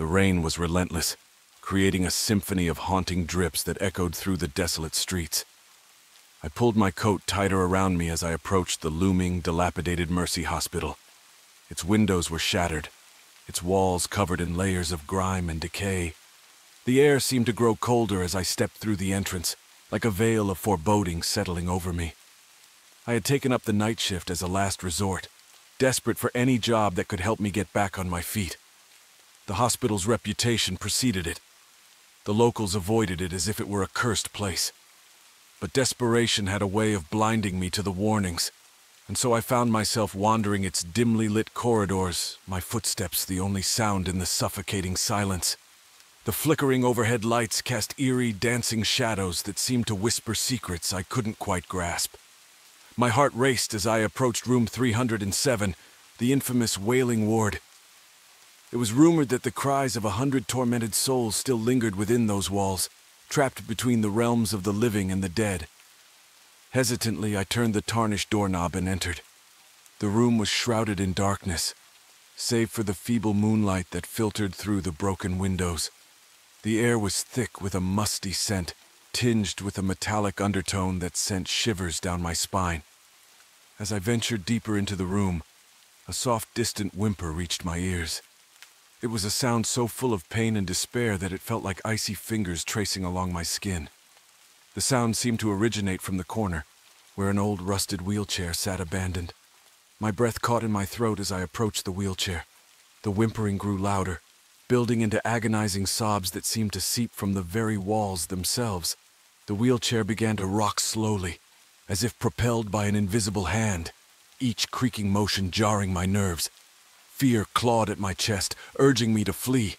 The rain was relentless, creating a symphony of haunting drips that echoed through the desolate streets. I pulled my coat tighter around me as I approached the looming, dilapidated Mercy Hospital. Its windows were shattered, its walls covered in layers of grime and decay. The air seemed to grow colder as I stepped through the entrance, like a veil of foreboding settling over me. I had taken up the night shift as a last resort, desperate for any job that could help me get back on my feet. The hospital's reputation preceded it. The locals avoided it as if it were a cursed place. But desperation had a way of blinding me to the warnings, and so I found myself wandering its dimly lit corridors, my footsteps the only sound in the suffocating silence. The flickering overhead lights cast eerie, dancing shadows that seemed to whisper secrets I couldn't quite grasp. My heart raced as I approached room 307, the infamous wailing ward. It was rumored that the cries of 100 tormented souls still lingered within those walls, trapped between the realms of the living and the dead. Hesitantly, I turned the tarnished doorknob and entered. The room was shrouded in darkness, save for the feeble moonlight that filtered through the broken windows. The air was thick with a musty scent, tinged with a metallic undertone that sent shivers down my spine. As I ventured deeper into the room, a soft, distant whimper reached my ears. It was a sound so full of pain and despair that it felt like icy fingers tracing along my skin. The sound seemed to originate from the corner, where an old rusted wheelchair sat abandoned. My breath caught in my throat as I approached the wheelchair. The whimpering grew louder, building into agonizing sobs that seemed to seep from the very walls themselves. The wheelchair began to rock slowly, as if propelled by an invisible hand, each creaking motion jarring my nerves. Fear clawed at my chest, urging me to flee,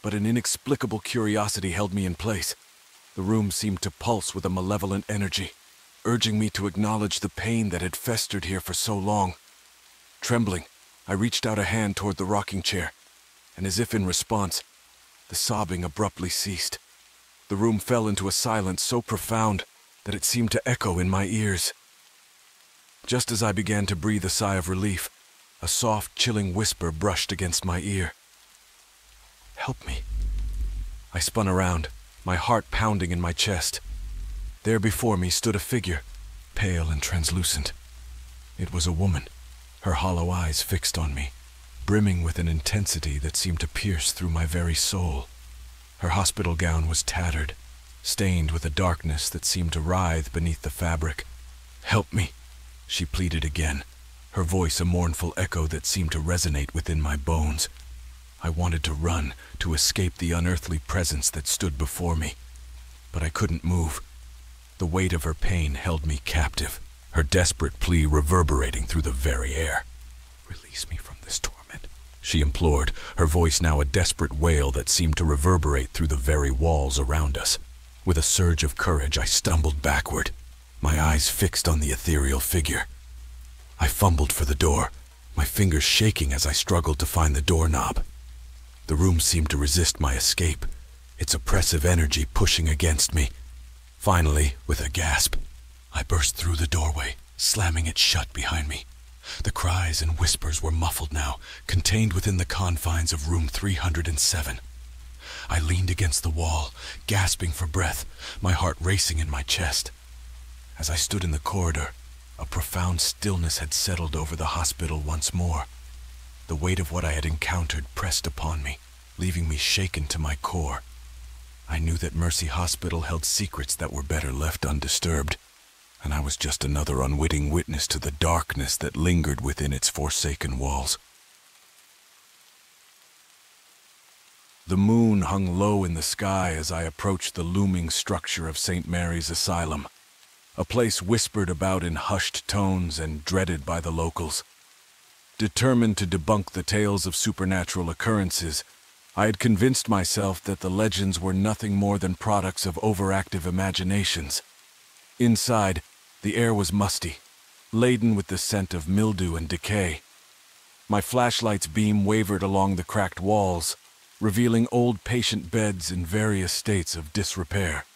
but an inexplicable curiosity held me in place. The room seemed to pulse with a malevolent energy, urging me to acknowledge the pain that had festered here for so long. Trembling, I reached out a hand toward the rocking chair, and as if in response, the sobbing abruptly ceased. The room fell into a silence so profound that it seemed to echo in my ears. Just as I began to breathe a sigh of relief, a soft, chilling whisper brushed against my ear. "Help me." I spun around, my heart pounding in my chest. There before me stood a figure, pale and translucent. It was a woman, her hollow eyes fixed on me, brimming with an intensity that seemed to pierce through my very soul. Her hospital gown was tattered, stained with a darkness that seemed to writhe beneath the fabric. "Help me," she pleaded again, her voice a mournful echo that seemed to resonate within my bones. I wanted to run, to escape the unearthly presence that stood before me, but I couldn't move. The weight of her pain held me captive, her desperate plea reverberating through the very air. "Release me from this torment," she implored, her voice now a desperate wail that seemed to reverberate through the very walls around us. With a surge of courage, I stumbled backward, my eyes fixed on the ethereal figure. I fumbled for the door, my fingers shaking as I struggled to find the doorknob. The room seemed to resist my escape, its oppressive energy pushing against me. Finally, with a gasp, I burst through the doorway, slamming it shut behind me. The cries and whispers were muffled now, contained within the confines of room 307. I leaned against the wall, gasping for breath, my heart racing in my chest. As I stood in the corridor, a profound stillness had settled over the hospital once more. The weight of what I had encountered pressed upon me, leaving me shaken to my core. I knew that Mercy Hospital held secrets that were better left undisturbed, and I was just another unwitting witness to the darkness that lingered within its forsaken walls. The moon hung low in the sky as I approached the looming structure of St. Mary's Asylum, a place whispered about in hushed tones and dreaded by the locals. Determined to debunk the tales of supernatural occurrences, I had convinced myself that the legends were nothing more than products of overactive imaginations. Inside, the air was musty, laden with the scent of mildew and decay. My flashlight's beam wavered along the cracked walls, revealing old patient beds in various states of disrepair.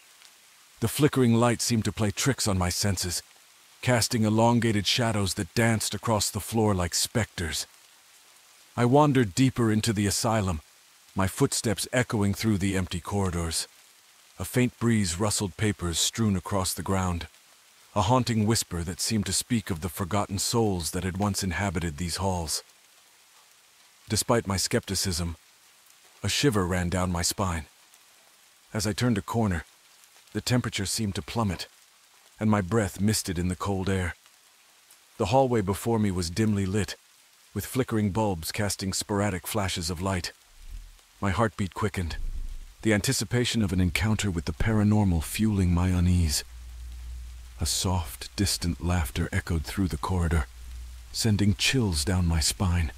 The flickering light seemed to play tricks on my senses, casting elongated shadows that danced across the floor like specters. I wandered deeper into the asylum, my footsteps echoing through the empty corridors. A faint breeze rustled papers strewn across the ground, a haunting whisper that seemed to speak of the forgotten souls that had once inhabited these halls. Despite my skepticism, a shiver ran down my spine. As I turned a corner, the temperature seemed to plummet, and my breath misted in the cold air. The hallway before me was dimly lit, with flickering bulbs casting sporadic flashes of light. My heartbeat quickened, the anticipation of an encounter with the paranormal fueling my unease. A soft, distant laughter echoed through the corridor, sending chills down my spine.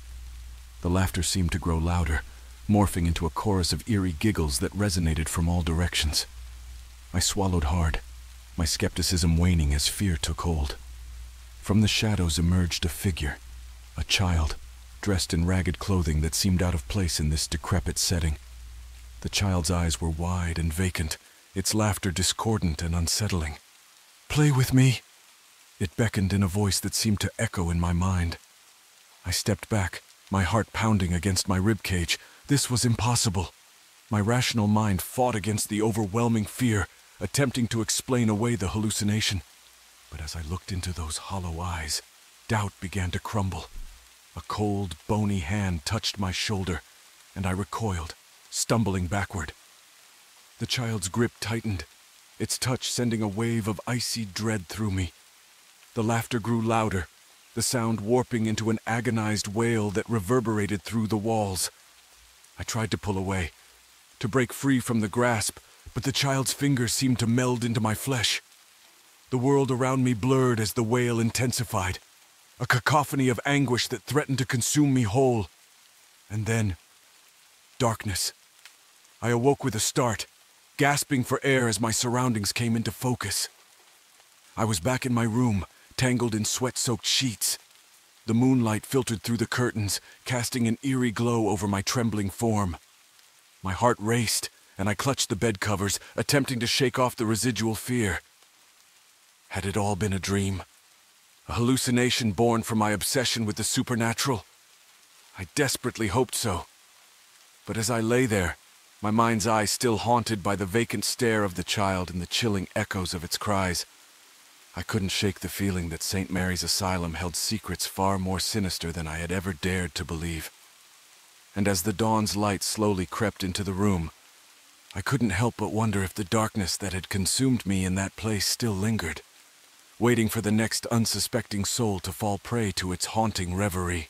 The laughter seemed to grow louder, morphing into a chorus of eerie giggles that resonated from all directions. I swallowed hard, my skepticism waning as fear took hold. From the shadows emerged a figure, a child, dressed in ragged clothing that seemed out of place in this decrepit setting. The child's eyes were wide and vacant, its laughter discordant and unsettling. "Play with me," it beckoned in a voice that seemed to echo in my mind. I stepped back, my heart pounding against my ribcage. This was impossible. My rational mind fought against the overwhelming fear, attempting to explain away the hallucination. But as I looked into those hollow eyes, doubt began to crumble. A cold, bony hand touched my shoulder, and I recoiled, stumbling backward. The child's grip tightened, its touch sending a wave of icy dread through me. The laughter grew louder, the sound warping into an agonized wail that reverberated through the walls. I tried to pull away, to break free from the grasp, but the child's fingers seemed to meld into my flesh. The world around me blurred as the wail intensified, a cacophony of anguish that threatened to consume me whole. And then, darkness. I awoke with a start, gasping for air as my surroundings came into focus. I was back in my room, tangled in sweat-soaked sheets. The moonlight filtered through the curtains, casting an eerie glow over my trembling form. My heart raced, and I clutched the bed covers, attempting to shake off the residual fear. Had it all been a dream? A hallucination born from my obsession with the supernatural? I desperately hoped so. But as I lay there, my mind's eye still haunted by the vacant stare of the child and the chilling echoes of its cries, I couldn't shake the feeling that St. Mary's Asylum held secrets far more sinister than I had ever dared to believe. And as the dawn's light slowly crept into the room, I couldn't help but wonder if the darkness that had consumed me in that place still lingered, waiting for the next unsuspecting soul to fall prey to its haunting reverie.